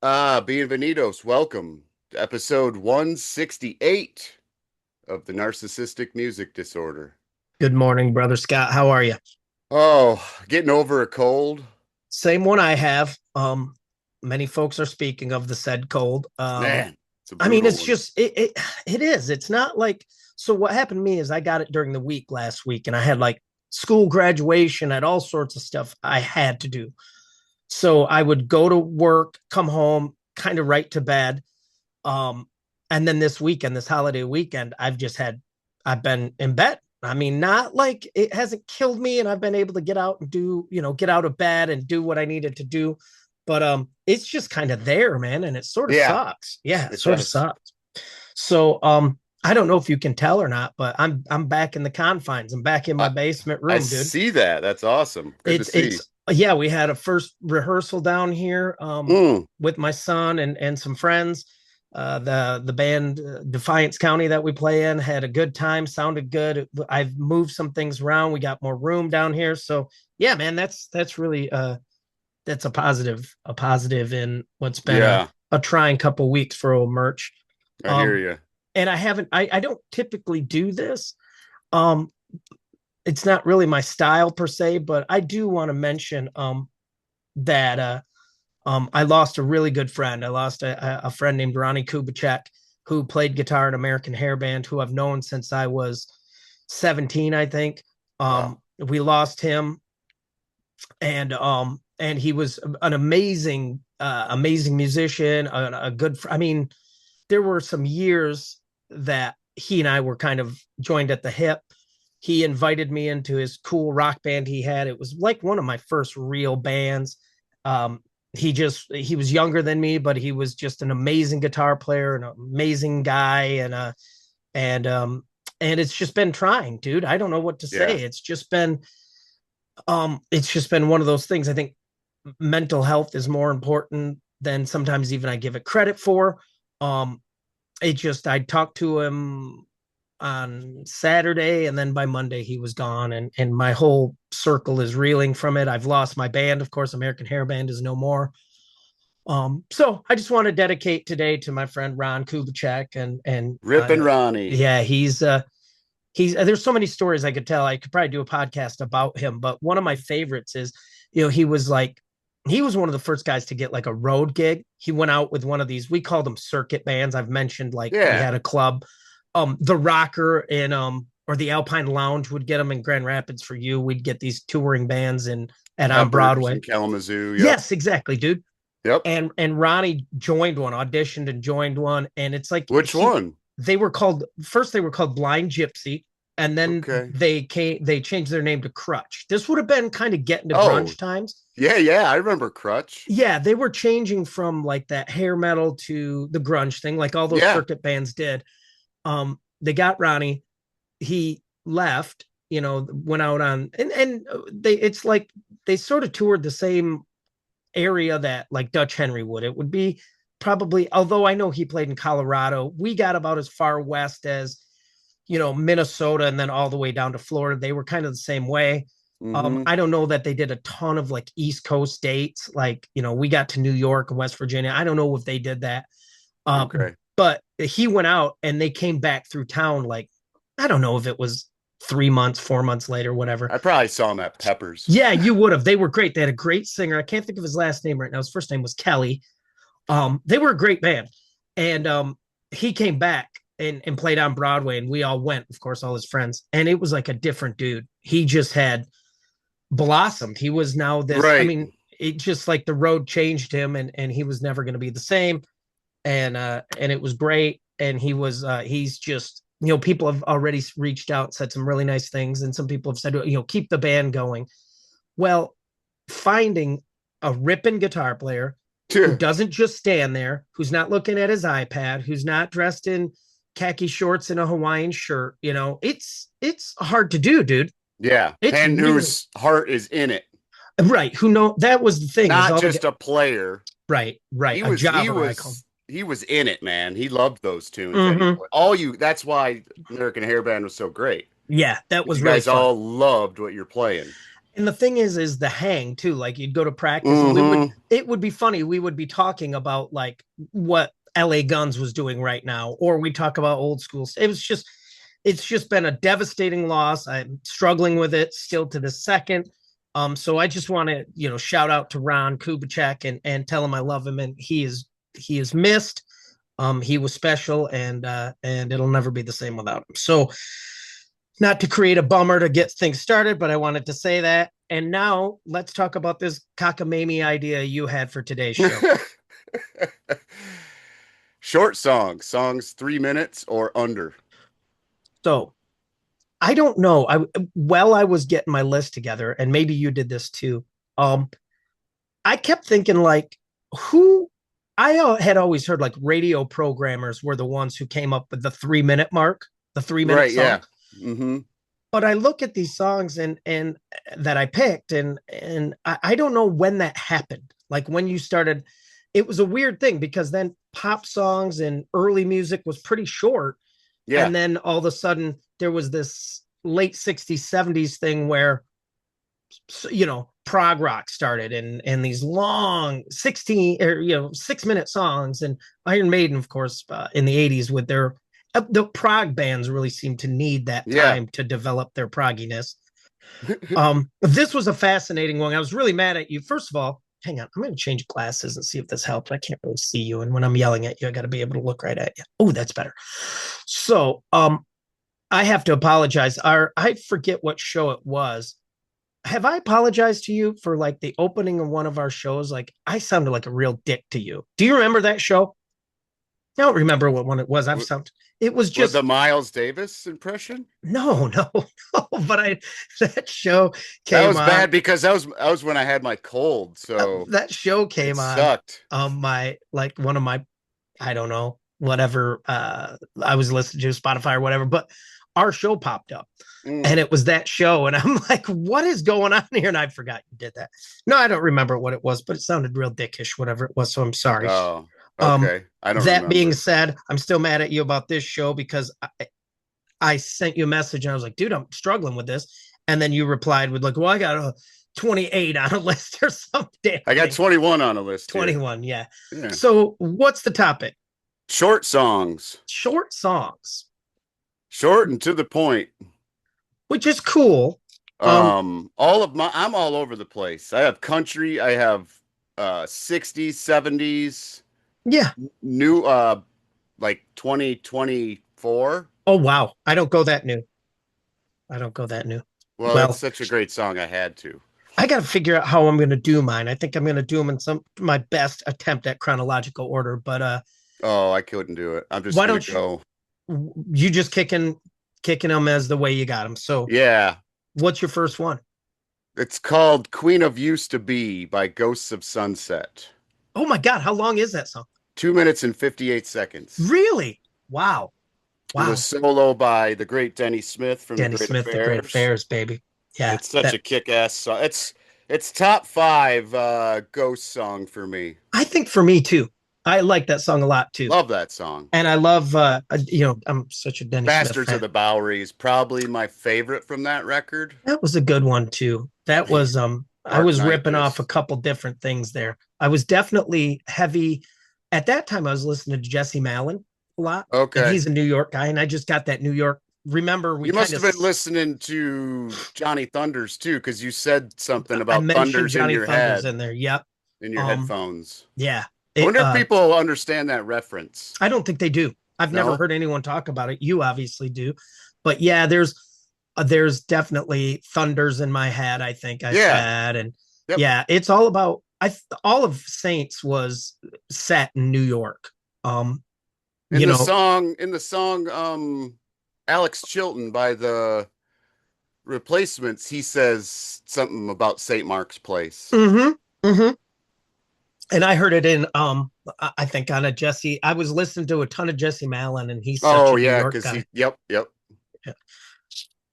Bienvenidos. Welcome to episode 168 of the Narcissistic Music Disorder. Good morning, brother Scott. How are you? Oh, getting over a cold. Same one I have. Many folks are speaking of the said cold. Man, it's a I mean, brutal it's one. just it is. It's not like so. What happened to me is I got it during the week last week, and I had like school graduation, had all sorts of stuff I had to do. So I would go to work, come home, kind of right to bed. Um, and then this weekend, this holiday weekend, I've been in bed. I mean, not like it hasn't killed me, and I've been able to get out and do, get out of bed and do what I needed to do. But it's just kind of there, man, and it sort of Yeah, sucks. Yeah, it it sort of does. sucks. So I don't know if you can tell or not, but I'm back in the confines. I'm back in my I basement I room, dude. see that. That's awesome. Good to It's see. yeah, we had a first rehearsal down here Mm, with my son and some friends. The band Defiance County that we play in had a good time, sounded good. I've moved some things around. We got more room down here. So yeah, man, that's really that's a positive in what's been yeah, a trying couple weeks for old merch. I hear Um you. and I don't typically do this. Um it's not really my style per se, but I do want to mention that I lost a really good friend. I lost a friend named Ronnie Kubicek, who played guitar in American Hair Band, who I've known since I was 17, I think. Wow. We lost him, and he was an amazing musician, a good. I mean, there were some years that he and I were kind of joined at the hip. He invited me into his cool rock band he had. It was like one of my first real bands. Um, he was younger than me, but he was just an amazing guitar player, an amazing guy, and um and it's just been trying, dude. I don't know what to Yeah. say. It's just been one of those things. I think mental health is more important than sometimes even I give it credit for. Um, I talked to him on Saturday, and then by Monday he was gone, and my whole circle is reeling from it. I've lost my band, of course. American Hair Band is no more. So I just want to dedicate today to my friend Ron Kubicek, Rip and Ronnie. yeah, he's there's so many stories I could tell. I could probably do a podcast about him, but one of my favorites is, he was one of the first guys to get like a road gig. He went out with one of these, we called them circuit bands. I've mentioned like we Yeah. had a club, the Rocker in or the Alpine Lounge would get them in Grand Rapids for you. We'd get these touring bands and at on Peppers Broadway. and Kalamazoo. Yep. Yes, exactly, dude. Yep. And Ronnie joined one, auditioned and joined one, and it's like Which one? they were called Blind Gypsy, and then Okay. they changed their name to Crutch. This would have been kind of getting to Oh, grunge times. yeah, yeah. I remember Crutch. Yeah, they were changing from like that hair metal to the grunge thing, like all those Yeah. circuit bands did. They got Ronnie. He left, went out on and they it's like they sort of toured the same area that like Dutch Henry would. It would be probably, although I know he played in Colorado, we got about as far west as, Minnesota and then all the way down to Florida. They were kind of the same way. Mm-hmm. I don't know that they did a ton of like East Coast dates. Like, we got to New York and West Virginia. I don't know if they did that. Okay. But he went out and they came back through town. Like, I don't know if it was 3 months, 4 months later, whatever. I probably saw him at Peppers. Yeah, you would have. They were great. They had a great singer. I can't think of his last name right now. His first name was Kelly. They were a great band. And he came back and played on Broadway, and we all went, of course, all his friends. And it was like a different dude. He just had blossomed. He was now this, I Right. mean, it just like the road changed him, and he was never going to be the same. And it was great. And he's just, people have already reached out and said some really nice things. And some people have said, keep the band going. Well, finding a ripping guitar player who doesn't just stand there, who's not looking at his iPad, who's not dressed in khaki shorts and a Hawaiian shirt, it's hard to do, dude. Yeah. It's And really whose heart is in it. right. Who know that was the thing is Not all just a player. right, He a was he jobber I call was he was in it, man. He loved those tunes that he him. played. All you that's why American Hair Band was so great. Yeah, that You was really guys fun. all loved what you're playing. And the thing is the hang too. Like you'd go to practice and Mm-hmm. it would be funny. We would be talking about like what LA Guns was doing right now, or we talk about old school. It's just been a devastating loss. I'm struggling with it still to the second. So I just want to, shout out to Ron Kubicek and tell him I love him and he is missed. He was special and it'll never be the same without him. So not to create a bummer to get things started, but I wanted to say that. And now let's talk about this cockamamie idea you had for today's show. Short songs 3 minutes or under. So I don't know. I was getting my list together, and maybe you did this too. Um, I kept thinking like, who I had always heard like radio programmers were the ones who came up with the 3 minute mark, the 3 minute Right, yeah. song. Mm-hmm. But I look at these songs and that I picked and I don't know when that happened. Like when you started, it was a weird thing because then pop songs and early music was pretty short. Yeah. And then all of a sudden there was this late 60s, 70s thing where prog rock started and these long 16 or 6 minute songs and Iron Maiden, of course, in the 80s with their the prog bands really seem to need that Yeah. time to develop their progginess. This was a fascinating one. I was really mad at you. First of all, hang on, I'm going to change glasses and see if this helps. I can't really see you, and when I'm yelling at you, I got to be able to look right at you. Oh, that's better. So, I have to apologize. I forget what show it was. Have I apologized to you for like the opening of one of our shows? Like I sounded like a real dick to you. Do you remember that show? I don't remember what one it was. It was With the just Miles Davis impression? no, no, no. But that show That came was bad on. because that was when I had my cold, so That show it came on. sucked. My like one of my I don't know whatever I was listening to Spotify or whatever, but our show popped up and Mm. it was that show, and I'm like, what is going on here? And I forgot you did that. No, I don't remember what it was, but it sounded real dickish, whatever it was. So I'm sorry. Oh, Um, okay. I don't that being remember. said, I'm still mad at you about this show because I sent you a message and I was like, dude, I'm struggling with this. And then you replied with like, well, I got a 28 on a list or some damn I got thing. 21 on a list here. 21, yeah. Yeah. So what's the topic? Short songs. Short songs, Short and to the point. which is cool. Um, I'm all over the place. I have country, I have 60s, 70s, yeah. new like 2024. Oh wow. I don't go that new. I don't go that new. Well, it's Well, such a great song I had to. I got to figure out how I'm going to do mine. I think I'm going to do them in my best attempt at chronological order, but Oh, I couldn't do it. I'm just why gonna don't go. you just kicking them as the way you got them. So, Yeah. what's your first one? It's called Queen of Used to Be by Ghosts of Sunset. Oh my god, how long is that song? 2 minutes and 58 seconds. Really? Wow. With a Wow. solo by the great Denny Smith from the Denny Great Smith, The Great Affairs. Affairs, baby. Yeah, It's such that a kick-ass song. It's top five ghost song for me. I think for me too. I like that song a lot too. Love that song. And I love I'm such a Denny Smith Bastards of fan. the Bowery is probably my favorite from that record. That was a good one too. That Man, was I Dark was Knight ripping off a this. couple different things there. I was definitely heavy at that time. I was listening to Jesse Malin a lot, and Okay. he's a New York guy, and I just got that New York. Remember, we You must kind have of been listening to Johnny Thunders too, because you said something I about mentioned thunders in Johnny your Thunders head, in there. Yep. in your Um, headphones. yeah. I It wonder if people understand that reference. I don't think they do. I've never No? heard anyone talk about it. You obviously do. But yeah, there's definitely thunders in my head, I think I Yeah. said. And Yep. yeah, it's all about all of Saints was set in New York. Um, In you the know, song, Alex Chilton by the Replacements, he says something about St. Mark's Place. mm-hmm, mm-hmm. And I heard it in I think on a Jesse. I was listening to a ton of Jesse Malin, and he's such Oh a New yeah, York because guy. yep. Yeah.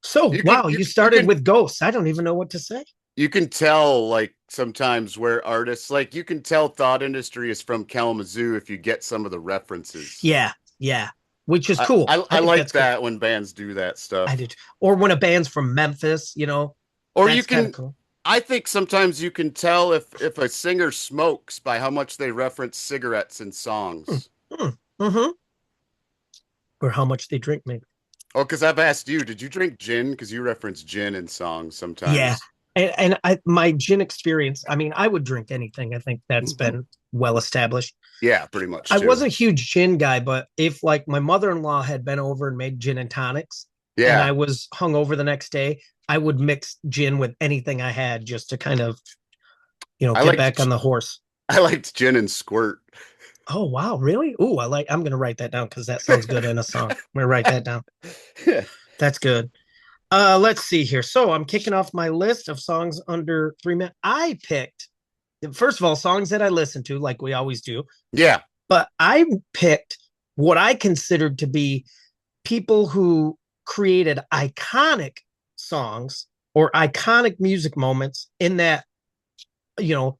So You can wow, you you you started can with Ghosts. I don't even know what to say. you can tell like sometimes where artists like you can tell Thought Industry is from Kalamazoo if you get some of the references. Yeah, yeah, which is I, cool. I I I think like that's cool. that when bands do that I stuff. did. Or when a band's from Memphis, Or you that's kind of can cool. I think sometimes you can tell if a singer smokes by how much they reference cigarettes in Hmm. songs. Hmm. Mm-hmm. Or how much they drink, maybe. Oh, because I've asked you, did you drink gin? Because you reference gin in songs Yeah. sometimes. My gin experience, I mean, I would drink anything. I think that's been well established. Yeah, pretty much I too. wasn't a huge gin guy, but if like my mother-in-law had been over and made gin and tonics and I Yeah, was hungover the next day, I would mix gin with anything I had just to kind of, I get back on liked the horse. I liked gin and squirt. Oh wow, really? Oh, I'm gonna write that down because that sounds good in a song. I'm gonna write that down. Yeah. That's good. Let's see here. So I'm kicking off my list of songs under 3 minutes. I picked, first of all, songs that I listen to, like we always do, Yeah, but I picked what I considered to be people who created iconic songs or iconic music moments in that,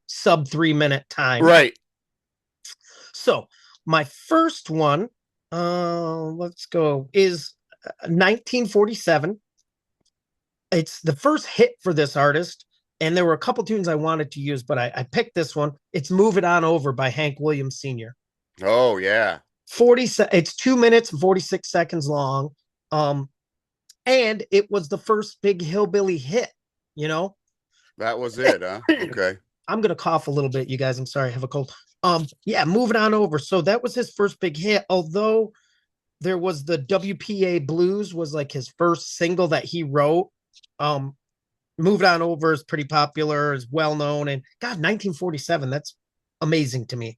sub 3 minute time. right. So my first one, let's go, is 1947. It's the first hit for this artist. And there were a couple tunes I wanted to use, but I picked this one. It's Move It On Over by Hank Williams Sr. Oh yeah, It's 2 minutes and 46 seconds long. Um, and it was the first big hillbilly hit, you know. that was it, huh? Okay. I'm gonna cough a little bit, you guys. I'm sorry, I have a cold. Yeah, moving on over. So that was his first big hit, although there was the WPA Blues was like his first single that he wrote. Um, Moved On Over is pretty popular, is well known, and God, 1947, that's amazing to me.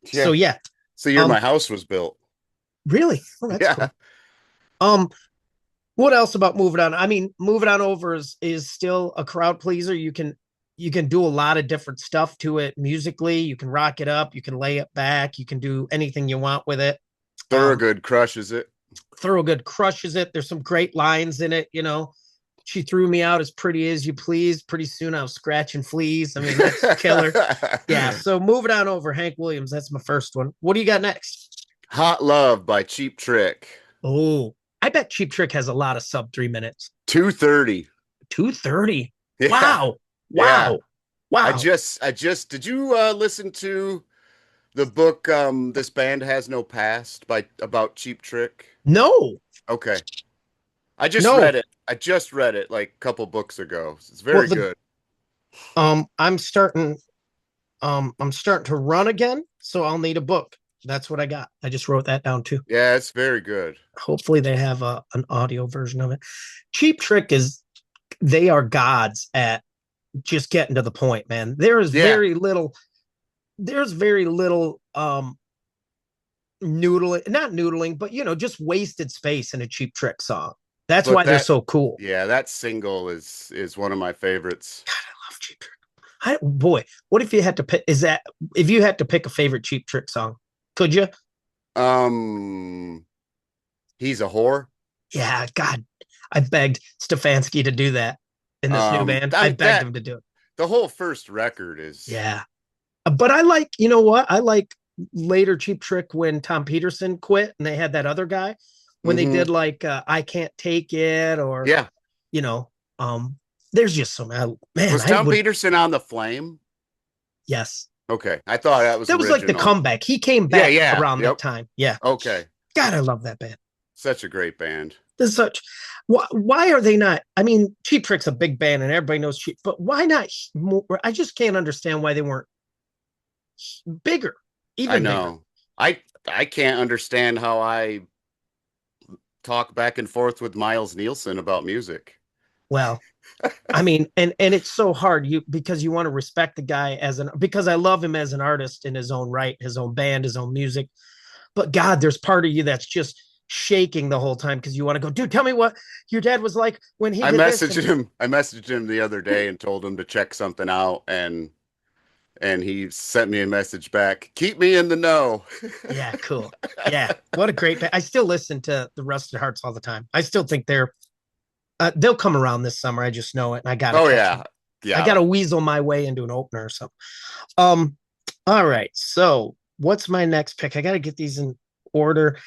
So Yeah. yeah, It's the year um, my house was built. really, oh, that's Yeah. cool. Um, what else about Moving On? I mean, Moving On Over is still a crowd pleaser. You can do a lot of different stuff to it musically. You can rock it up, you can lay it back, you can do anything you want with it. Um, Thorogood crushes it. Thorogood crushes it. There's some great lines in it. She threw me out as pretty as you please. Pretty soon I was scratching fleas. I mean, that's killer. Yeah. So moving on over, Hank Williams. That's my first one. What do you got next? Hot Love by Cheap Trick. Oh, I bet Cheap Trick has a lot of sub 3 minutes. 230. 230. Yeah. Wow. Yeah. Wow. I Wow. just I just did you listen to the book This Band Has No Past by about Cheap Trick? No, Okay. I just no. read it. I just read it like a couple books ago. It's Well, very the good. I'm starting to run again, so I'll need a book. That's what I got. I just wrote that down too. Yeah, it's very good. Hopefully they have an audio version of it. Cheap Trick is they are gods at just getting to the point, man. Yeah, There's very little noodling, not noodling, but just wasted space in a Cheap Trick song. That's but why they're that so cool. yeah, that single is one of my favorites. God, I love Cheap Trick. Boy, what if you had to pick? If you had to pick a favorite Cheap Trick song? Could you? Um, he's a whore. Yeah, God, I begged Stefanski to do that in this new band. I I mean begged that him to do it. the whole first record is Yeah, but I like, you know what? I like later Cheap Trick when Tom Peterson quit and they had that other guy when they hmm did like I Can't Take It or yeah. you know, um there's just some man, Was I Tom would Peterson on the Flame? yes. Okay, I thought that was That was like the original. comeback. He came Yeah, back yeah, around that yep. time. Yeah. Okay, God, I love that band. such a great band. There's such why are they not? I mean, Cheap Trick's a big band and everybody knows Cheap, but why not more? I just can't understand why they weren't bigger, I even bigger. know. I can't understand how I talk back and forth with Miles Nielsen about music. Well, I mean, and it's so hard because you want to respect the guy because I love him as an artist in his own right, his own band, his own music. But God, there's part of you that's just shaking the whole time because you want to go, dude, tell me what your dad was like when he did this. And I messaged him the other day and told him to check something out and he sent me a message back. Keep me in the know. yeah, cool. Yeah, what a great band. I still listen to the Rusted Hearts all the time. I still think they'll come around this summer. I just know it, and I gotta Oh catch yeah. them. I Yeah. gotta weasel my way into an opener or something. Um, all right. So what's my next pick? I gotta get these in order.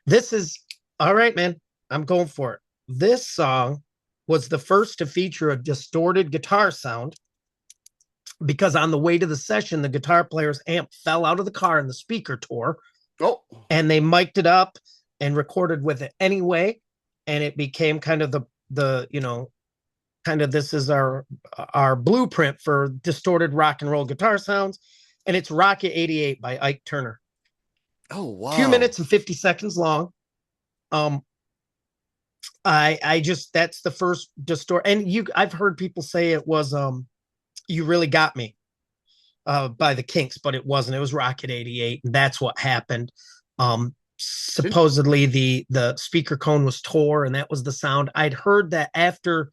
This is all right, man. I'm going for it. This song was the first to feature a distorted guitar sound. because on the way to the session, the guitar player's amp fell out of the car and the speaker tore, Oh, and they mic'd it up and recorded with it anyway, and it became kind of the kind of this is our blueprint for distorted rock and roll guitar sounds, and it's Rocket 88 by Ike Turner. oh, 2 minutes wow. and 50 seconds long. Um, I just that's the first distort, and I've heard people say it was You Really Got Me by the Kinks, but it wasn't. It was Rocket 88, and that's what happened. Didn't, Supposedly the speaker cone was tore, and that was the sound. I'd heard that after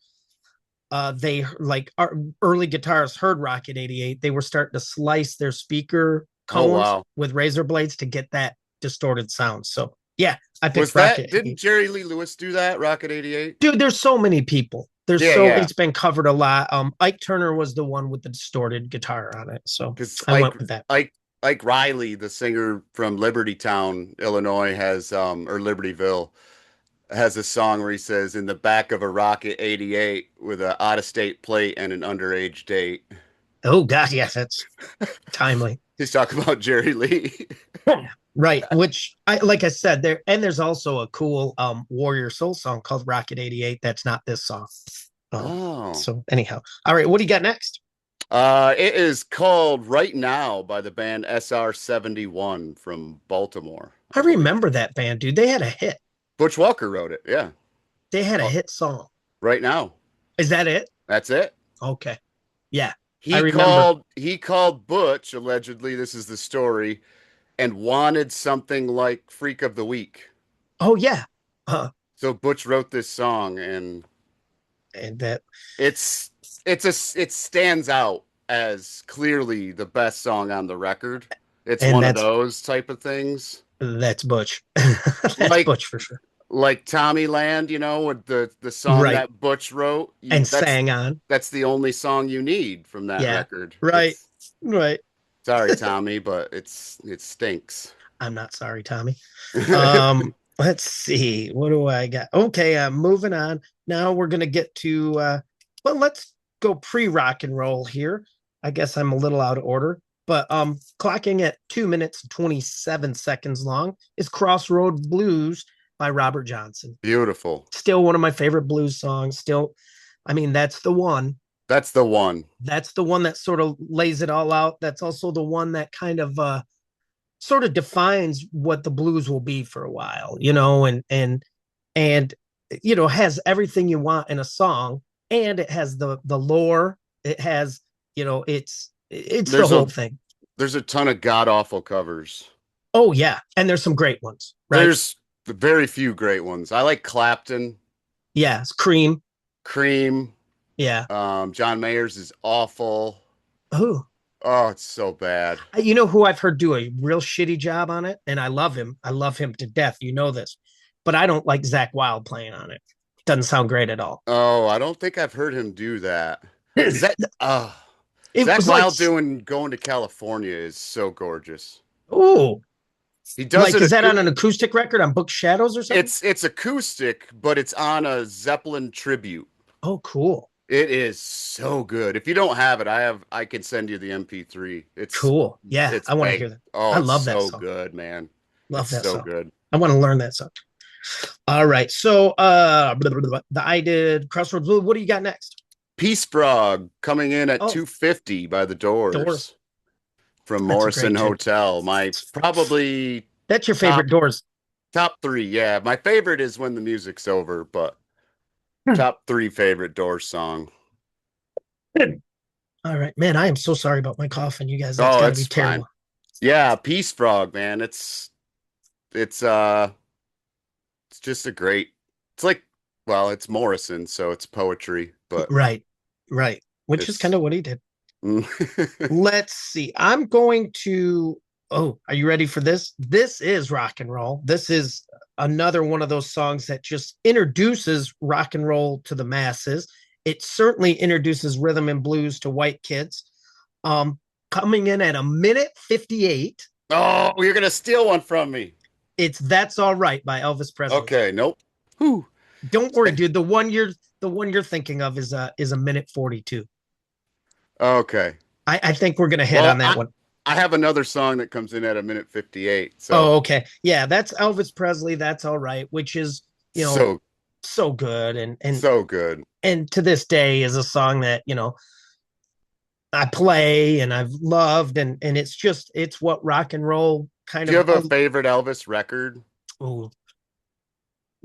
they like our early guitarists heard Rocket 88, they were starting to slice their speaker oh, cones wow. with razor blades to get that distorted sound. So yeah, I Was picked that, Rocket didn't 88. Jerry Lee Lewis do that, Rocket 88? Dude, there's so many people. There's Yeah, so yeah. it's been covered a lot. Ike Turner was the one with the distorted guitar on it, so Because I went with that. Ike Riley, the singer from Liberty Town, Illinois, has or Libertyville, has a song where he says, "In the back of a Rocket 88 with an out-of-state plate and an underage date." Oh God, yes, that's timely. He's talking about Jerry Lee. Right, which I like I said there, and there's also a cool Warrior Soul song called Rocket 88 that's not this song. Um, Oh. so anyhow, all right, what do you got next? It is called Right Now by the band SR-71 from Baltimore, I I believe. remember that band, dude. They had a hit. Butch Walker wrote it. Yeah. They had a Oh, hit song. Right Now. Is that it? That's it. Okay. Yeah, I He remember. called Butch, allegedly, this is the story, and wanted something like Freak of the Week. Oh yeah. So Butch wrote this song, and And that it's it stands out as clearly the best song on the record. It's and one of those type of things. that's Butch. That's Like Butch for sure. like Tommy Land, with the song Right. that Butch wrote. And sang on. That's the only song you need from that Yeah. record. Right. It's Right. sorry, Tommy, but it stinks. I'm not sorry, Tommy. Let's see. What do I got? Okay, I'm moving on. Now we're gonna get to well, let's go pre-rock and roll here. I guess I'm a little out of order, but clocking at 2 minutes and 27 seconds long is Crossroad Blues by Robert Johnson. Beautiful. Still one of my favorite blues songs. Still, I mean, that's the one. That's the one. That's the one that sort of lays it all out. That's also the one that kind of sort of defines what the blues will be for a while, and has everything you want in a song, and it has the lore. It has, it's the There's whole a thing. there's a ton of god awful covers. Oh yeah, and there's some great ones, right? There's very few great ones. I like Clapton, Yeah, it's Cream. Cream. Yeah. John Mayer's is awful. Oh, Oh, it's so bad. you know who I've heard do a real shitty job on it, and I love him. I love him to death. You know this, but I don't like Zach Wild playing on it. Doesn't sound great at all. Oh, I don't think I've heard him do that. Zach, It Zach was like, Wild doing Going to California is so gorgeous. oh, He does like, it. is that on an acoustic record on Book Shadows or something? It's acoustic, but it's on a Zeppelin tribute. Oh, cool. It is so good. If you don't have it, I can send you the MP3. Cool. Yeah, It's I want to bang. hear that. Oh, I it's love that so song. good, man. Love It's that so song. good. I want to learn that song. All right. So, I did Crossroads Blue. What do you got next? Peace Frog coming in at Oh, 250 by the Doors. Doors from That's a Morrison great tune. Hotel. My probably That's your top favorite Doors. top three. Yeah, my favorite is When the Music's Over, but top three favorite Doors song. All right, man. I am so sorry about my coughing, you guys. That's Oh, got to be it's fine. terrible. Yeah, Peace Frog, man. It's it's just a great. It's like, well, it's Morrison, so it's poetry, but Right, right. Which is kind it's of what he did. Let's see. I'm going to. Oh, are you ready for this? This is rock and roll. This is another one of those songs that just introduces rock and roll to the masses. It certainly introduces rhythm and blues to white kids. Coming in at 1 minute 58, Oh, you're gonna steal one from me. it's "That's All Right" by Elvis Presley. Okay, nope. Whew. Don't worry, dude. The one you're thinking of is a minute 42. Okay. I think we're gonna hit Well, on that one. I have another song that comes in at a minute 58. So Oh, okay. Yeah, that's Elvis Presley. That's all right, which is, you know, so so good. so good. And to this day is a song that, I play and I've loved and it's what rock and roll kind Do you of have a favorite Elvis record? oh,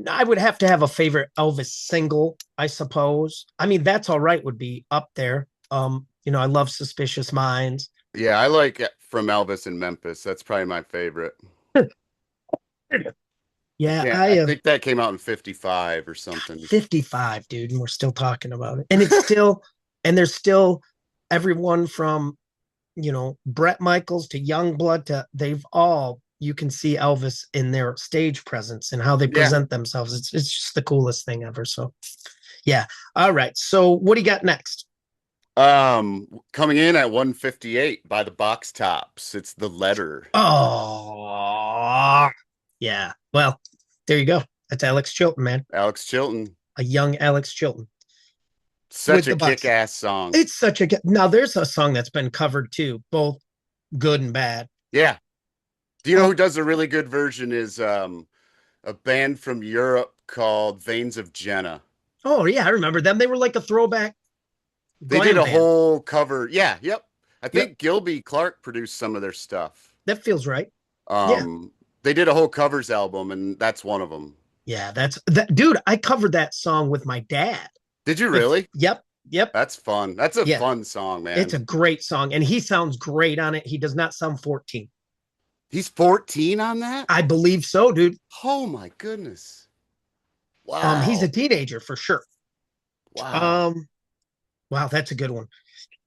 I would have to have a favorite Elvis single, I suppose. I mean, that's all right would be up there. I love Suspicious Minds. Yeah, I like From Elvis in Memphis. That's probably my favorite. I Yeah, can't. I I have think that came out in 55 or something. 55, dude, and we're still talking about it. And it's still, and there's still everyone from, Brett Michaels to Youngblood to they've all, you can see Elvis in their stage presence and how they Yeah. present themselves. It's just the coolest thing ever. So, yeah. All right. So, what do you got next? Coming in at 158 by the Box Tops. It's The Letter. Oh, yeah. Well, there you go. That's Alex Chilton, man. Alex Chilton. A young Alex Chilton Such with a the Bucks. kick-ass song. It's such a now. There's a song that's been covered too, both good and bad. Yeah. Do you know Oh, who does a really good version is a band from Europe called Veins of Jenna. oh yeah, I remember them. They were like a throwback They did glam a band. whole cover. Yeah, yep. I Yep, think Gilby Clarke produced some of their stuff. that feels right. Yeah, Um, they did a whole covers album, and that's one of them. yeah. That's that, dude. I covered that song with my dad. Did you Bef- really? yep, yep, That's fun. That's a yeah. fun song, It's man. a great song, and he sounds great on it. He does not sound 14. He's 14 on that? I believe so, dude. Oh my goodness. He's a Wow. teenager for sure. Wow. Um, wow, that's a good one.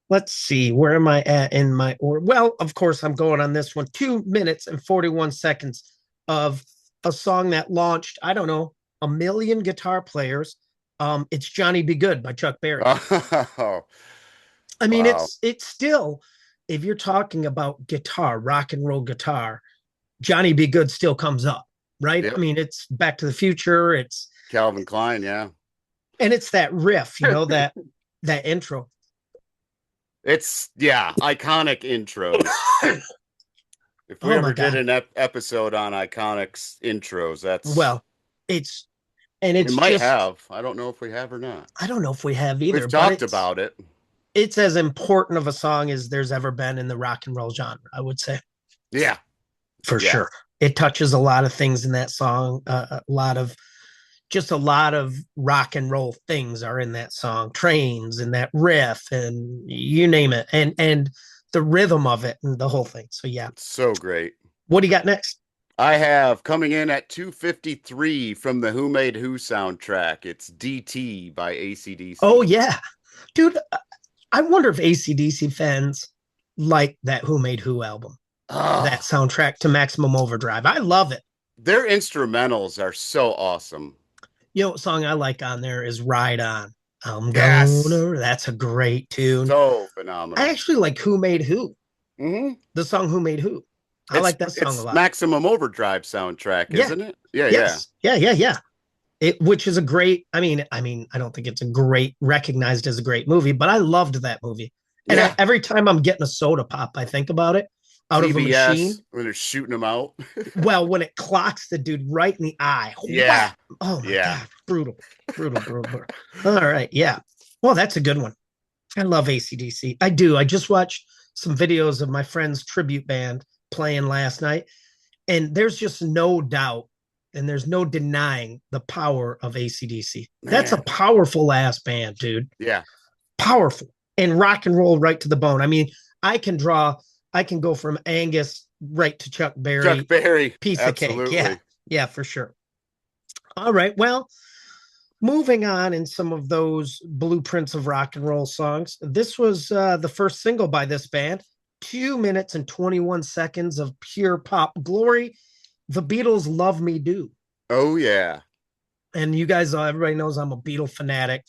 Let's see, where am I at in my order? Well, of course, I'm going on this one. 2 minutes and 41 seconds of a song that launched, I don't know, a million guitar players. It's Johnny Be Good by Chuck Berry. Oh, I mean, wow. it's still, if you're talking about guitar, rock and roll guitar, Johnny Be Good still comes up, right? I Yep. mean, it's Back to the Future, Calvin Klein, yeah. and it's that riff, that intro. It's yeah, iconic intros. If we Oh my ever did God. an episode on iconics intros, that's Well, it's and we it's might just have. I don't know if we have or not. I don't know if we have We've either, but talked it's about it. it's as important of a song as there's ever been in the rock and roll genre, I would say, Yeah. for Yeah. sure. It touches a lot of things in that song. A lot of rock and roll things are in that song. Trains and that riff and you name it, and the rhythm of it and the whole thing. So yeah, It's so great. what do you got next? I have coming in at 253 from the Who Made Who soundtrack. It's DT by Oh AC/DC. yeah, dude. I wonder if ACDC fans like that Who Made Who album, that Oh, soundtrack to Maximum Overdrive. I love it. their instrumentals are so awesome. What song I like on there is Ride On. I'm Yes. gonna. That's a great tune. So I phenomenal. actually like Who Made Who, Hmm. the song Who Made Who. I It's like that song a it's lot. Maximum Overdrive soundtrack, Yeah. isn't it? Yeah, yeah. Yes. Yeah. Yeah. Yeah. Which is a great. I don't think it's a great recognized as a great movie, but I loved that movie. And Yeah. every time I'm getting a soda pop, I think about it out of a TBS machine. when they're shooting them out. Well, when it clocks the dude right in the eye, whap! Yeah. Oh my Yeah. god, brutal, brutal, brutal, brutal. All right, yeah. Well, that's a good one. I love ACDC. I do. I just watched some videos of my friend's tribute band playing last night, and there's just no doubt and there's no denying the power of ACDC. That's a Man. powerful ass band, dude. Yeah. Powerful and rock and roll right to the bone. I mean, I can draw, I can go from Angus right to Chuck Chuck Berry, Berry. piece of cake. Yeah, Absolutely. yeah, for sure. All right. Well, moving on in some of those blueprints of rock and roll songs, this was the first single by this band. 2 minutes and 21 seconds of pure pop glory. The Beatles' Love Me Do. Oh yeah. And you guys, everybody knows I'm a Beatle fanatic.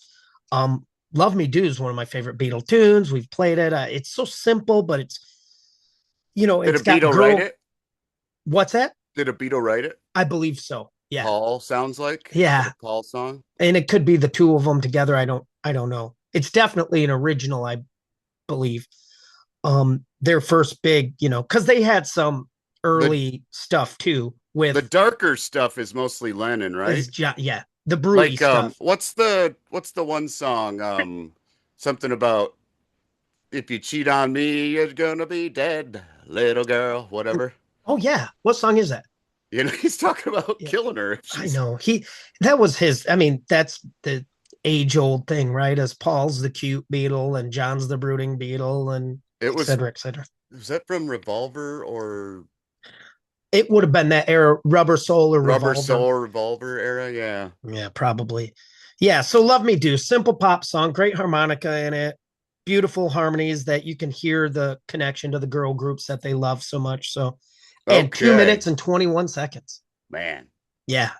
Love Me Do is one of my favorite Beatle tunes. We've played it. It's so simple, but Did a it's got Beatle write girl. it? What's that? Did a Beatle write it? I believe so. Yeah. Paul sounds like. Is it Yeah. a Paul song? And it could be the two of them together. I don't know. It's definitely an original, I believe. their first big, because they had some The early stuff too the with darker stuff is mostly Lennon, right? yeah, the broody Like stuff. what's the one song something about if you cheat on me you're gonna be dead, little girl, whatever. Oh yeah, what song is that? He's talking about Yeah, killing her if I she's know that was his. I mean, that's the age old thing, right? As Paul's the cute beetle and John's the brooding beetle, and it et cetera, et cetera. was that from Revolver or It would have been that era, Rubber Soul or Rubber Revolver. Soul Revolver era? Yeah. Yeah, probably. Yeah, so Love Me Do, simple pop song, great harmonica in it, beautiful harmonies that you can hear the connection to the girl groups that they love so much. So, and 2 minutes Okay, and 21 seconds. man. Yeah.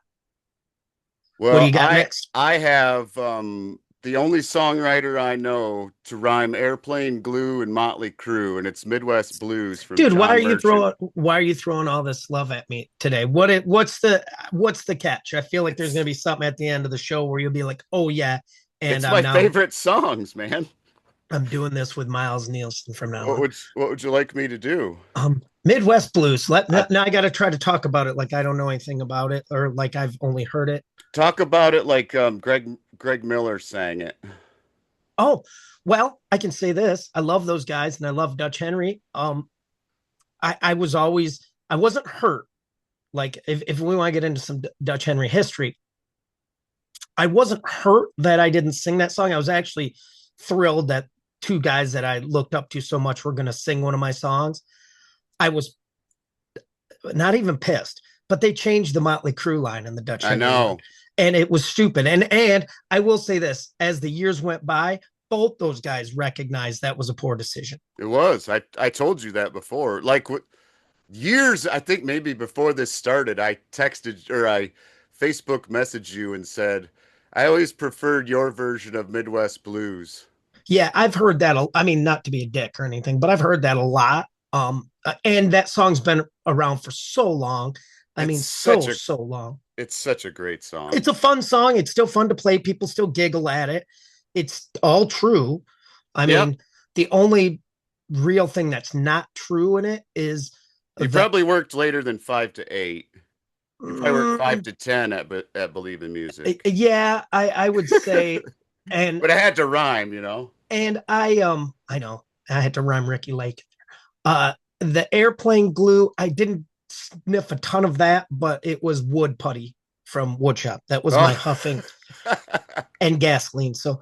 What do Well, you got next? I have the only songwriter I know to rhyme airplane glue and Motley Crue, and it's Midwest Blues from Dude, John Merchant. why are you throwing all this love at me today? What's the catch? I feel like there's It's gonna be something at the end of the show where you'll be like, oh yeah, and it's my favorite songs, man. I'm doing this with Miles Nielsen from now on. What would you like me to do? Midwest Blues. I Now I got to try to talk about it like I don't know anything about it or like I've only heard it. talk about it like Greg Miller sang it. Oh, well, I can say this. I love those guys and I love Dutch Henry. I was always I wasn't hurt. Like if we want to get into some Dutch Henry history, I wasn't hurt that I didn't sing that song. I was actually thrilled that two guys that I looked up to so much were going to sing one of my songs. I was not even pissed, but they changed the Motley Crue line and the Dutch I Henry line, know and it was stupid. And I will say this: as the years went by, both those guys recognized that was a poor decision. it was. I told you that before. Like years, I think maybe before this started, I texted or I Facebook messaged you and said, I always preferred your version of Midwest Blues. Yeah, I've heard that. I mean, not to be a dick or anything, but I've heard that a lot. And that song's been around for so long. I It's mean, such a so long. it's such a great song. It's a fun song. It's still fun to play. People still giggle at it. It's all true. I Yep. mean, the only real thing that's not true in it is You that probably worked later than 5 to 8. You probably worked five mm, to ten at Believe in Music. yeah, I would say, and But I had to rhyme. I know I had to rhyme Ricky Lake. The airplane glue, I didn't sniff a ton of that, but it was wood putty from woodshop. That was my Oh. huffing and gasoline. So,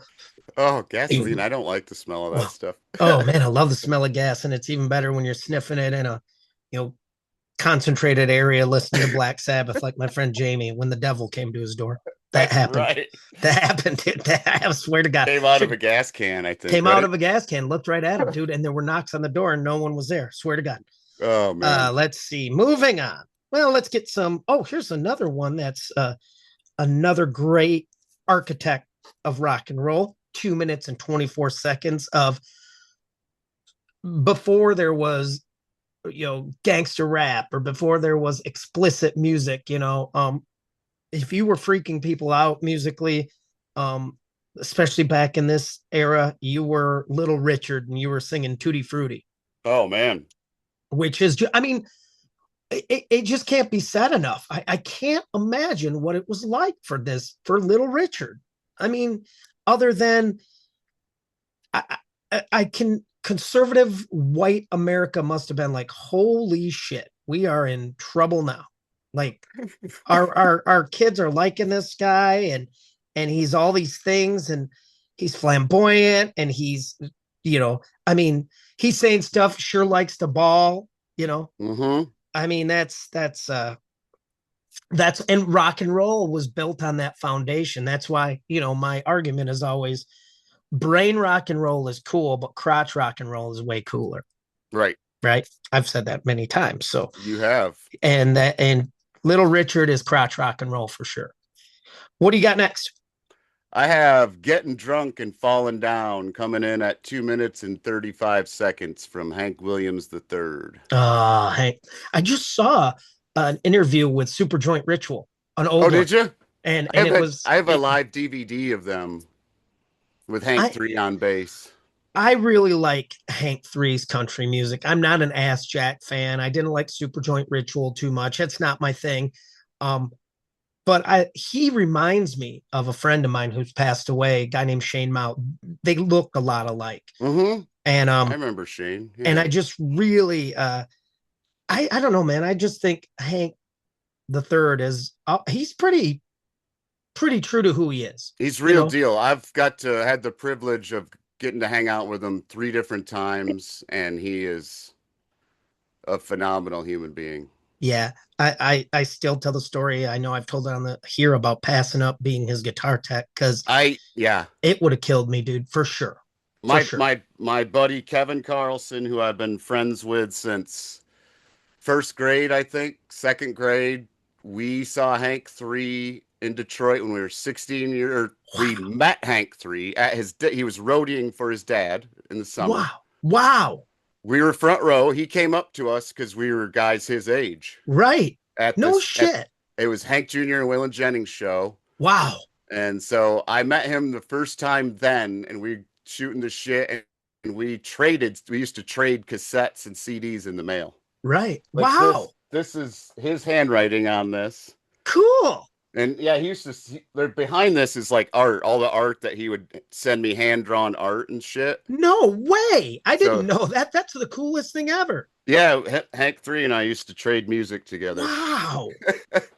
Oh, gasoline. I don't like the smell of that well, stuff. oh man, I love the smell of gas, and it's even better when you're sniffing it in a you know concentrated area, listening to Black Sabbath, like my friend Jamie when the devil came to his door. That That's happened. right. That happened. Dude. I swear to God, Came out of should a gas can, I think, came out right? of a gas can, looked right at him, dude, and there were knocks on the door, and no one was there. Swear to God. Oh man. Let's see. Moving on. Well, let's get some. Oh, here's another one that's another great architect of rock and roll. 2 minutes and 24 seconds of before there was gangster rap or before there was explicit music. If you were freaking people out musically, um, especially back in this era, you were Little Richard and you were singing Tutti Frutti, Oh man. which is, I mean, it just can't be said enough. I can't imagine what it was like for Little Richard. I mean, other than I can conservative white America must have been like, holy shit, we are in trouble now. Like our kids are liking this guy and he's all these things and he's flamboyant and I mean, he's saying stuff, sure likes to ball. Mm-hmm. I mean, that's and rock and roll was built on that foundation. That's why, my argument is always brain rock and roll is cool, but crotch rock and roll is way cooler. Right. Right. I've said that many times. So, You have. and Little Richard is crotch rock and roll for sure. What do you got next? I have Getting Drunk and Falling Down coming in at 2 minutes and 35 seconds from Hank Williams III. Hank, I just saw an interview with Super Joint Ritual, an Oh, old one, did you? and it was I have a it, live DVD of them with Hank I 3 on bass. I really like Hank Three's country music. I'm not an Ass Jack fan. I didn't like Super Joint Ritual too much. It's not my thing. Um, but he reminds me of a friend of mine who's passed away, a guy named Shane Mount. They look a lot alike. Mm-hmm. And I remember Shane. and Yeah. I just really I don't know, man. I just think Hank the third is he's pretty true to who he is, He's you real know? deal. I've got to had the privilege of getting to hang out with him three different times, and he is a phenomenal human being. Yeah. I still tell the story. I know I've told it on the here about passing up being his guitar tech because Yeah. it would have killed me, dude, for sure. For My sure. my my buddy Kevin Carlson, who I've been friends with since first grade, I think, second grade. We saw Hank Three in Detroit when we were 16 years. We Wow. met Hank Three at he was roadieing for his dad in the summer. Wow. Wow. We were front row. He came up to us because we were guys his age Right. at No this at shit. it was Hank Jr. and Waylon Jennings show. Wow. And so I met him the first time then, and we shooting the shit, and we traded. We used to trade cassettes and CDs in the mail. Right. Like Wow. this is his handwriting on this. Cool. And yeah, he used to. There behind this is like art, all the art that he would send me, hand drawn art and shit. No way. I didn't So know that. That's the coolest thing ever. yeah, Hank Three and I used to trade music together. Wow.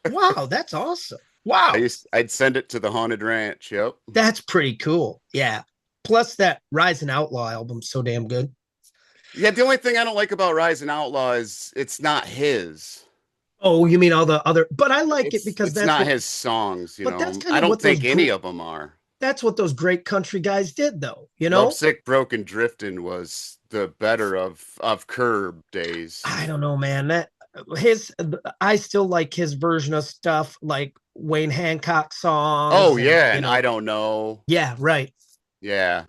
Wow. That's awesome. Wow. I'd send it to the Haunted Ranch. Yep. That's pretty cool. Yeah. Plus that Rise and Outlaw album's so damn good. Yeah, the only thing I don't like about Rise and Outlaw is it's not his. Oh, you mean all the other, but I like it because It's not his songs, you but that's know. kind I of don't what those think any of them are. that's what those great country guys did though, you know? Lovesick Broken Drifting was the better of Curb days. I don't know, man. That his I still like his version of stuff like Wayne Hancock Oh songs and yeah, and I don't know. yeah, right. Yeah.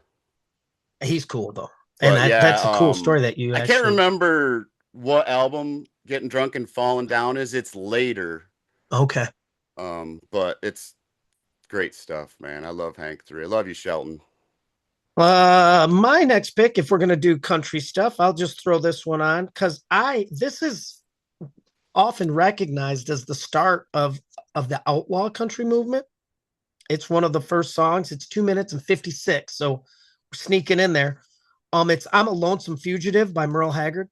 He's cool though. And But yeah, that's a cool story that you I can't actually remember what album Getting Drunk and Falling Down is. It's later. okay. But it's great stuff, man. I love Hank 3. I love you, Shelton. My next pick, if we're gonna do country stuff, I'll just throw this one on because I this is often recognized as the start of the outlaw country movement. It's one of the first songs. It's 2 minutes and 56. So we're sneaking in there. It's I'm a Lonesome Fugitive by Merle Haggard.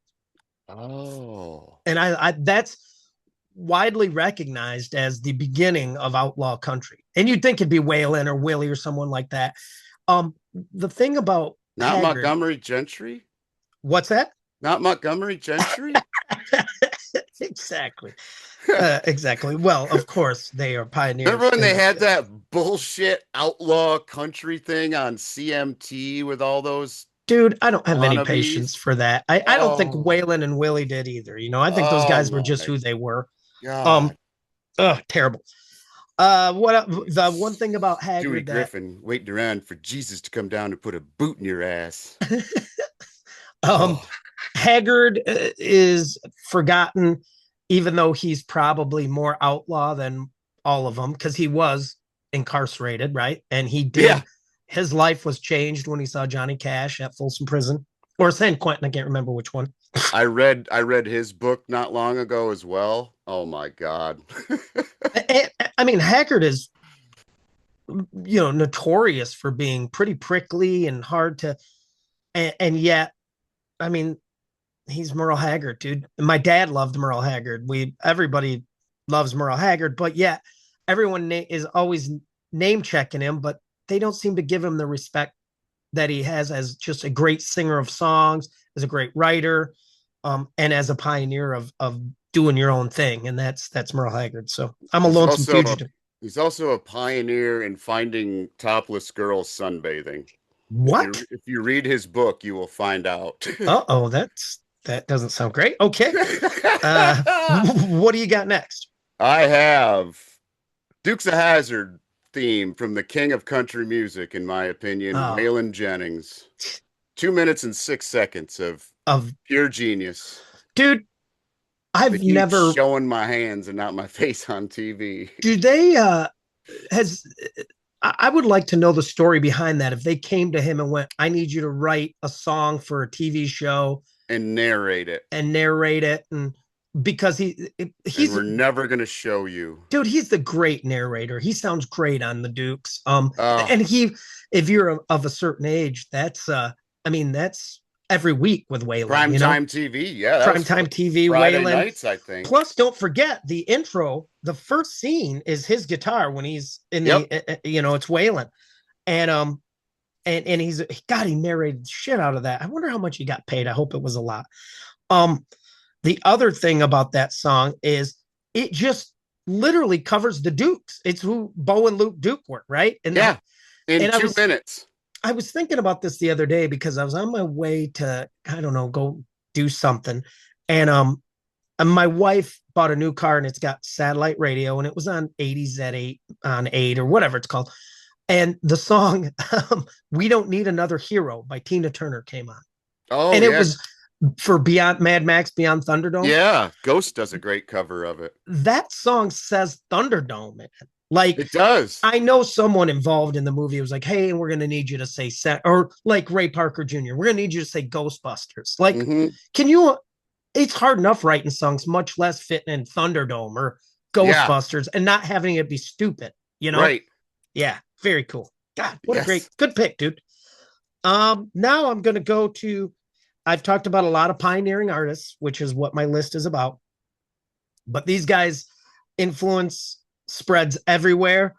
Oh. And I that's widely recognized as the beginning of outlaw country. And you'd think it'd be Waylon or Willie or someone like that. The thing about Not Haggard, Montgomery Gentry? what's that? Not Montgomery Gentry? Exactly. Exactly. Well, of course, they are pioneers. Remember when they had that bullshit outlaw country thing on CMT with all those Dude, I don't have any patience wannabes? for that. I don't think Oh, Waylon and Willie did either. You know, I think those oh guys were just my who they were. Um, God. Terrible. What the one thing about Dewey Haggard that Griffin waiting around for Jesus to come down and put a boot in your ass. um Oh, Haggard is forgotten, even though he's probably more outlaw than all of them because he was incarcerated, right? And he yeah. did his life was changed when he saw Johnny Cash at Folsom Prison or San Quentin. I can't remember which one. I read his book not long ago as well. Oh my God. I mean, Haggard is notorious for being pretty prickly and hard to, and yet, I mean, he's Merle Haggard, dude. My dad loved Merle Haggard. Everybody loves Merle Haggard, but yet everyone is always name checking him, but they don't seem to give him the respect that he has as just a great singer of songs, as a great writer, and as a pioneer of doing your own thing, and that's Merle Haggard. So I'm a He's lonesome also a fugitive. he's also a pioneer in finding topless girls sunbathing. What? If you read his book, you will find out. Oh, that doesn't sound great. Okay. What do you got next? I have Dukes of Hazzard theme from the king of country music, in my opinion, Oh, Waylon Jennings. 2 minutes and 6 seconds of of pure genius. dude, They I've keep never. showing my hands and not my face on TV. Do they? Has I would like to know the story behind that. If they came to him and went, I need you to write a song for a TV show And narrate it. and narrate it. And because And he's we're never going to show you. dude, he's the great narrator. He sounds great on the Dukes. Oh, And if you're of a certain age, I mean, that's every week with Waylon, primetime TV. Yeah, that was primetime TV, Friday Waylon. nights, I think. Plus, don't forget the intro. The first scene is his guitar when he's in Yep. it's Waylon, and he's God, he narrated shit out of that. I wonder how much he got paid. I hope it was a lot. Um, the other thing about that song is it just literally covers the Dukes. It's who Bo and Luke Duke were, right? Yeah. In And 2 minutes. I was thinking about this the other day because I was on my way to, I don't know, go do something. And my wife bought a new car and it's got satellite radio and it was on 80Z8 on 8 or whatever it's called. And the song We Don't Need Another Hero by Tina Turner came on. Oh, And it yeah. was for Beyond Mad Max Beyond Thunderdome. Yeah. Ghost does a great cover of it. That song says Thunderdome, man. Like, It does. I know someone involved in the movie was like, hey, we're going to need you to say set, or like Ray Parker Jr., we're going to need you to say Ghostbusters. Like, can you, it's hard enough writing songs, much less fitting in Thunderdome or Yeah. Ghostbusters and not having it be stupid, you know? Right. Yeah, very cool. God, what a Yes. good pick, dude. Now I'm going to go to, I've talked about a lot of pioneering artists, which is what my list is about. But these guys influence spreads everywhere.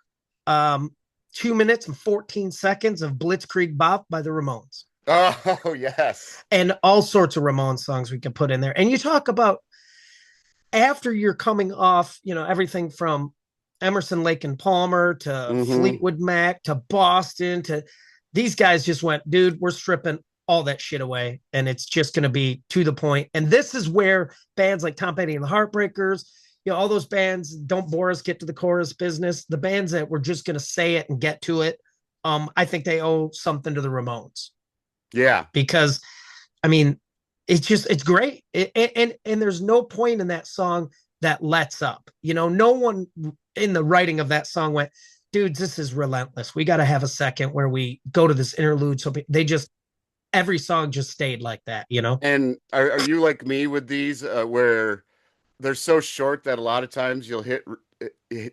2 minutes and 14 seconds of Blitzkrieg Bop by the Ramones. Oh, yes. And all sorts of Ramones songs we can put in there. And you talk about after you're coming off, everything from Emerson, Lake and Palmer to Fleetwood Mac to Boston to these guys just went, dude, we're stripping all that shit away. And it's just going to be to the point. And this is where bands like Tom Petty and the Heartbreakers, all those bands, Don't Bore Us, Get to the Chorus business, the bands that were just going to say it and get to it. I think they owe something to the Ramones. Yeah. Because, I mean, it's great. And there's no point in that song that lets up. No one in the writing of that song went, dudes, this is relentless. We got to have a second where we go to this interlude. So every song just stayed like that, And are you like me with these where they're so short that a lot of times you'll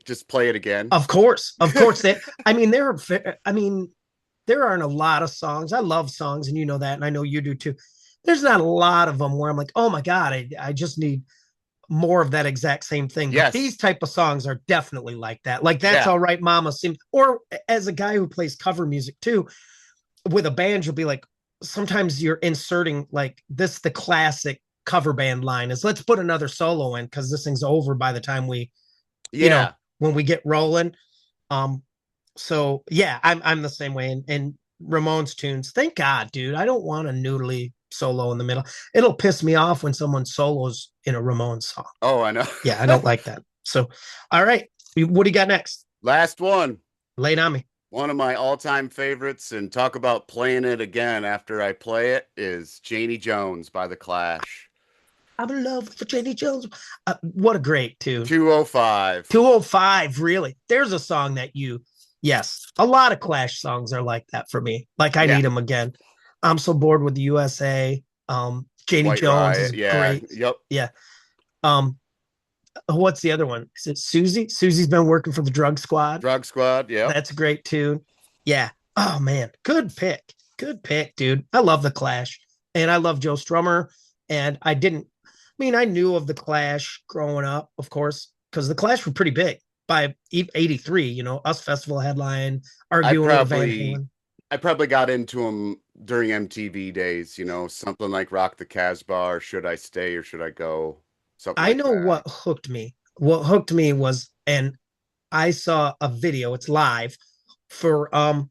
just play it again? Of course. I mean, there aren't a lot of songs. I love songs, and you know that, and I know you do too. There's not a lot of them where I'm like, oh my God, I just need more of that exact same thing. Yes. But these type of songs are definitely like that. Like That's All Right, Mama. Or as a guy who plays cover music too, with a band, you'll be like, sometimes you're inserting like this, the classic cover band line is let's put another solo in because this thing's over by the time we, when we get rolling. So yeah, I'm the same way. And Ramones tunes, thank God, dude. I don't want a noodly solo in the middle. It'll piss me off when someone solos in a Ramones song. Oh, I know. Yeah, I don't like that. So, all right, what do you got next? Last one. Lay it on me. One of my all-time favorites, and talk about playing it again after I play it, is Janie Jones by The Clash. I'm in love with Janie Jones. What a great tune. 205. 205, really. There's a song that yes, a lot of Clash songs are like that for me. Like I need them again. I'm so bored with the USA. Janie White Jones Riot, is great. Yep. Yeah. What's the other one? Is it Susie? Susie's been working for the Drug Squad. Drug Squad, yeah. That's a great tune. Yeah. Oh man, good pick. Good pick, dude. I love the Clash, and I love Joe Strummer. And I knew of the Clash growing up, of course, because the Clash were pretty big by '83. Us Festival headline, arguing with Van Halen. I probably got into them during MTV days. Something like Rock the Casbah, or Should I Stay or Should I Go? I know what hooked me. What hooked me was, and I saw a video. It's live for I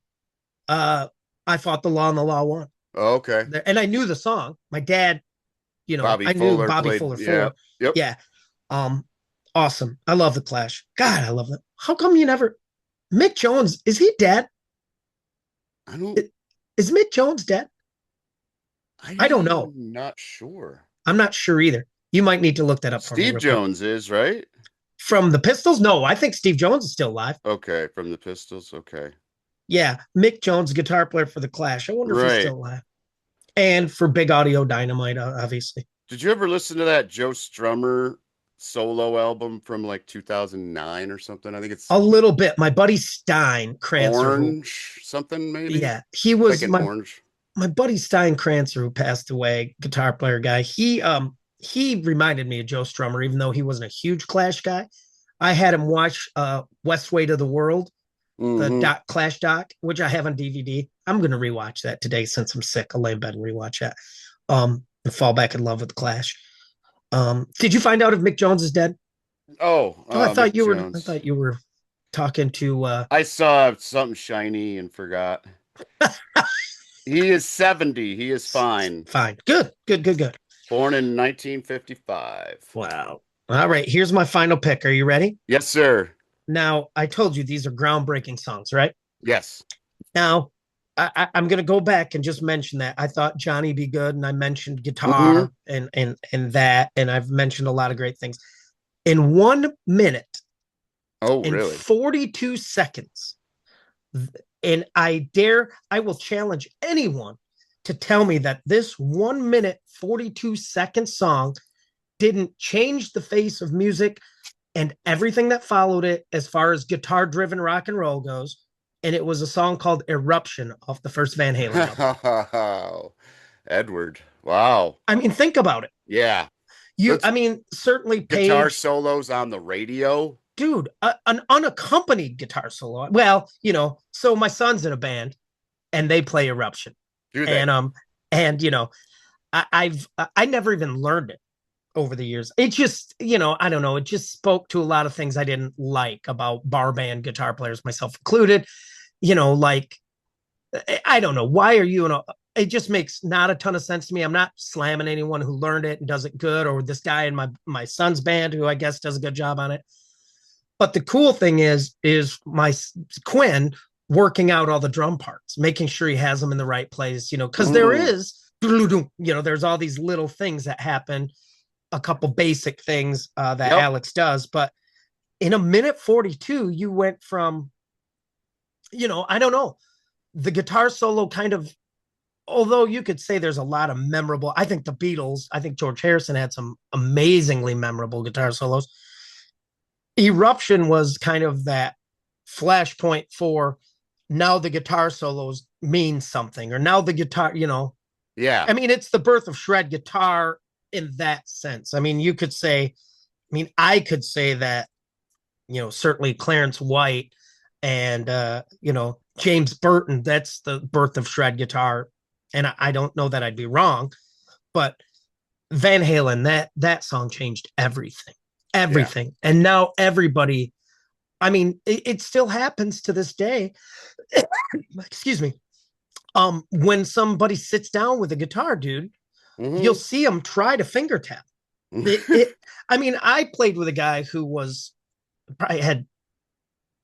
Fought the Law and the Law Won. Oh, okay. And I knew the song. My dad, knew Bobby Fuller. Yep. Yeah. Awesome. I love the Clash. God, I love that. How come you never? Mick Jones, is he dead? Is Mick Jones dead? I don't know. I'm not sure. I'm not sure either. You might need to look that up for me. Steve Jones is, right? From the Pistols? No, I think Steve Jones is still alive. Okay, from the Pistols. Okay. Yeah, Mick Jones, guitar player for the Clash. I wonder if he's Right. still alive. And for Big Audio Dynamite, obviously. Did you ever listen to that Joe Strummer solo album from like 2009 or something? I think it's A little bit. My buddy Stein Crancer, who, Orange something maybe. yeah, he Like was an orange. my buddy Stein Crancer, who passed away, guitar player guy. He reminded me of Joe Strummer, even though he wasn't a huge Clash guy. I had him watch Westway to the World, the Mm-hmm. Clash doc, which I have on DVD. I'm gonna rewatch that today since I'm sick. I'll lay in bed and rewatch that. And fall back in love with the Clash. Did you find out if Mick Jones is dead? Oh, Oh, I Mick thought you were. I Jones. thought you were talking to. I saw something shiny and forgot. He is 70. He is fine. Fine. Good. Good. Good. Good. Born in 1955. Wow. All right. Here's my final pick. Are you ready? Yes, sir. Now, I told you these are groundbreaking songs, right? Yes. Now, I'm going to go back and just mention that I thought Johnny Be Good, and I mentioned Mm-hmm. guitar and that, and I've mentioned a lot of great things. In 1 minute, Oh, in really? 42 seconds, and I will challenge anyone to tell me that this 1 minute 42 second song didn't change the face of music and everything that followed it as far as guitar driven rock and roll goes. And it was a song called Eruption off the first Van Halen album. Edward. Wow. I mean, think about it. Yeah. I Let's mean, certainly guitar Page, solos on the radio. dude, an unaccompanied guitar solo. Well, so my son's in a band and they play Eruption. Do And they? I never even learned it over the years. It just, I don't know, it just spoke to a lot of things I didn't like about bar band guitar players, myself included. Like, I don't know, why are it just makes not a ton of sense to me. I'm not slamming anyone who learned it and does it good, or this guy in my son's band who I guess does a good job on it. But the cool thing is my Quinn working out all the drum parts, making sure he has them in the right place, because Mm, there's all these little things that happen, a couple basic things that yep. Alex does. But in 1 minute 42, you went from, I don't know, the guitar solo kind of, although you could say there's a lot of memorable, I think the Beatles, I think George Harrison had some amazingly memorable guitar solos. Eruption was kind of that flashpoint for now the guitar solos mean something, or now the guitar, Yeah. I mean, it's the birth of shred guitar in that sense. I mean, I could say that, certainly Clarence White and, James Burton, that's the birth of shred guitar. And I don't know that I'd be wrong, but Van Halen, that song changed everything, Yeah. everything. And now everybody, I mean, it still happens to this day. Excuse me. When somebody sits down with a guitar, dude, you'll Hmm. see them try to finger tap. It I mean, I played with a guy who was probably had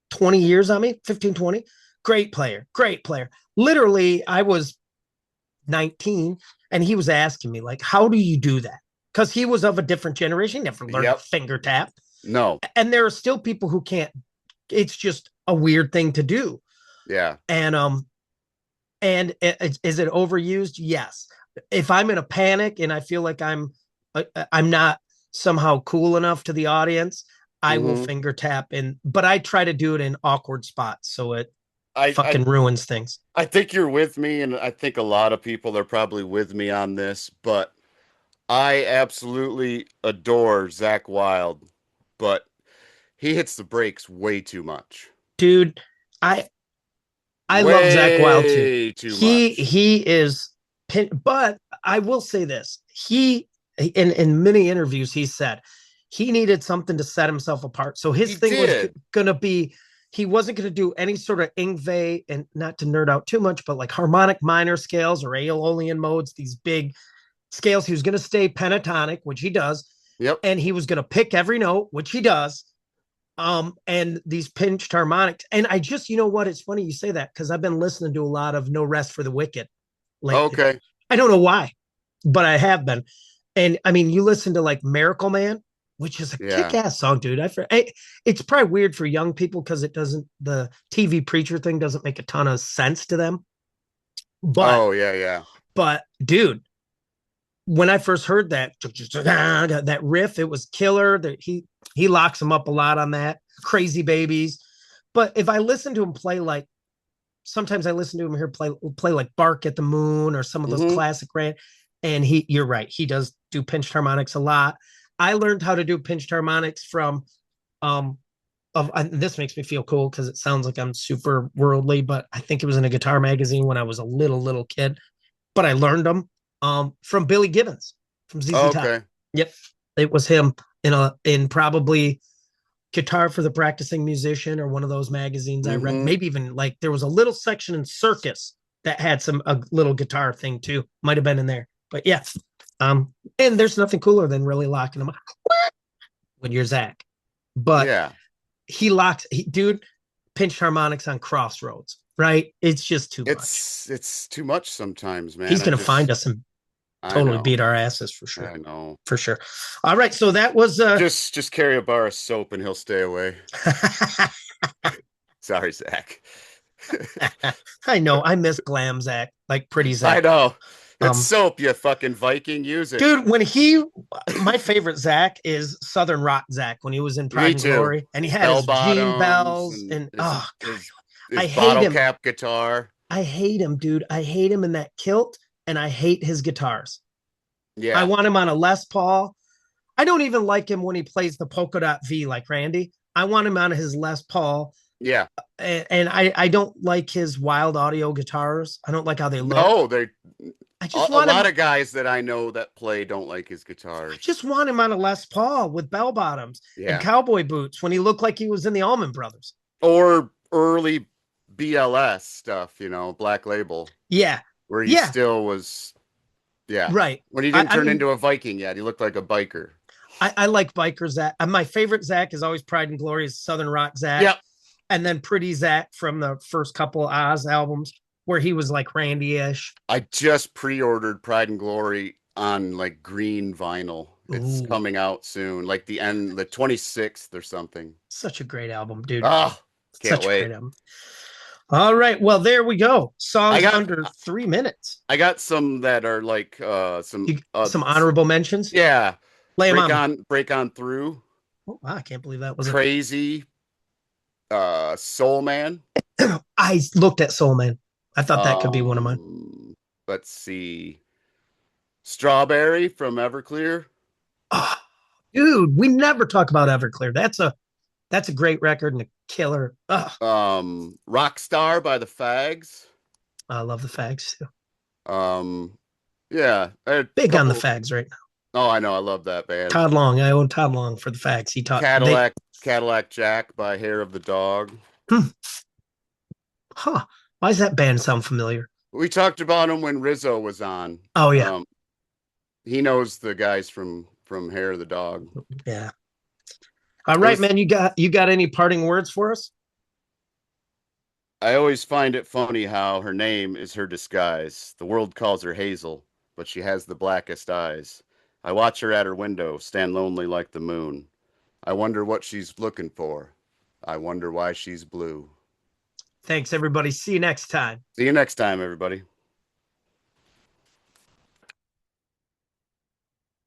20 years on me, 15, 20. Great player, great player. Literally, I was 19 and he was asking me, like, how do you do that? Because he was of a different generation, he never learned to Yep. finger tap. No. And there are still people who can't, it's just a weird thing to do. Yeah. And is it overused? Yes. If I'm in a panic and I feel like I'm not somehow cool enough to the audience, I will Hmm. finger tap but I try to do it in awkward spots so it I, I fucking ruins things. I think you're with me, and I think a lot of people are probably with me on this, but I absolutely adore Zach Wild, but he hits the brakes way too much. Dude, I I love Zach Wild too. Way too He much. he is but I will say this. He in many interviews he said he needed something to set himself apart. So his He thing was did. going to be he wasn't going to do any sort of Ingve, and not to nerd out too much, but like harmonic minor scales or Aeolian modes, these big scales. He was going to stay pentatonic, which he does, Yep. and he was going to pick every note, which he does. And these pinched harmonics. And I just, you know what? It's funny you say that because I've been listening to a lot of No Rest for the Wicked lately. Okay. I don't know why, but I have been. And I mean, you listen to like Miracle Man which is a Yeah. kick-ass song, dude. It's probably weird for young people because it doesn't the TV preacher thing doesn't make a ton of sense to them. But Oh, yeah, yeah. dude, when I first heard that riff, it was killer. That he locks him up a lot on that. Crazy Babies. But if I listen to him play like sometimes I listen to him here play like Bark at the Moon or some of those Hmm. classic rant. And you're right, he does do pinched harmonics a lot. I learned how to do pinched harmonics from um this makes me feel cool because it sounds like I'm super worldly, but I think it was in a guitar magazine when I was a little kid. But I learned them from Billy Gibbons from ZZ Top. Okay. Yep, it was him in probably Guitar for the Practicing Musician or one of those magazines I read. Hmm. Maybe even like there was a little section in Circus that had a little guitar thing too. Might have been in there, but yeah. And there's nothing cooler than really locking them up when you're Zach. But Yeah. dude, pinched harmonics on Crossroads, right? It's just too much. It's too much sometimes, man. He's gonna find us and I totally know. beat our asses for sure. I know. For sure. All right, so that was Just carry a bar of soap and he'll stay away. Sorry, Zach. I know I miss glam Zach, like pretty I Zach. know. It's Um, soap, you fucking Viking. Use it. dude, my favorite Zach is Southern Rock Zach when he was in Pride Me and too. Glory, and he had Bell his jean bottoms bells, and and oh god, his I hate bottle him. cap guitar. I hate him, dude. I hate him in that kilt, and I hate his guitars. I Yeah. want him on a Les Paul. I don't even like him when he plays the polka dot V like Randy. I want him on his Les Paul, Yeah. and I don't like his wild audio guitars. I don't like how they look. No, they I just a want him. lot of guys that I know that play don't like his I guitars. just want him on a Les Paul with bell bottoms and Yeah. cowboy boots when he looked like he was in the Allman Brothers. Or early BLS stuff, Black Label, Yeah, where he yeah, still was, yeah. right. When he I, didn't I turn mean, into a Viking yet, he looked like a biker. I like biker Zach. My favorite Zach is always Pride and Glory, is Southern Rock Zach, Yep. and then Pretty Zach from the first couple Oz albums where he was like Randy-ish. I just pre-ordered Pride and Glory on like green vinyl. It's Ooh, coming out soon, like the 26th or something. such a great album, dude. Oh, can't Such a great wait. album. All right, well there we go. I Songs got under 3 minutes. I got some that are like Some honorable mentions. yeah, Lay them on me. break on through, Oh, wow, I can't believe that wasn't. crazy, Soul Man. I looked at Soul Man. I thought that could be one of mine. Um, let's see. Strawberry from Everclear. Oh, dude, we never talk about Everclear. That's a great record and a killer. Oh, Rockstar by the Fags. I love the Fags too. Um, yeah, a Big on the couple. Fags right now. Oh, I know, I love that band. Todd Long. I own Todd Long for the Fags. He taught they. Cadillac Jack by Hair of the Dog. Hmm, huh. Why does that band sound familiar? We talked about him when Rizzo was on. Oh yeah, Um, he knows the guys from Hair of the Dog. yeah. All It right, was man. You got any parting words for us? I always find it funny how her name is her disguise. The world calls her Hazel, but she has the blackest eyes. I watch her at her window, stand lonely like the moon. I wonder what she's looking for. I wonder why she's blue. Thanks, everybody. See you next time. See you next time, everybody.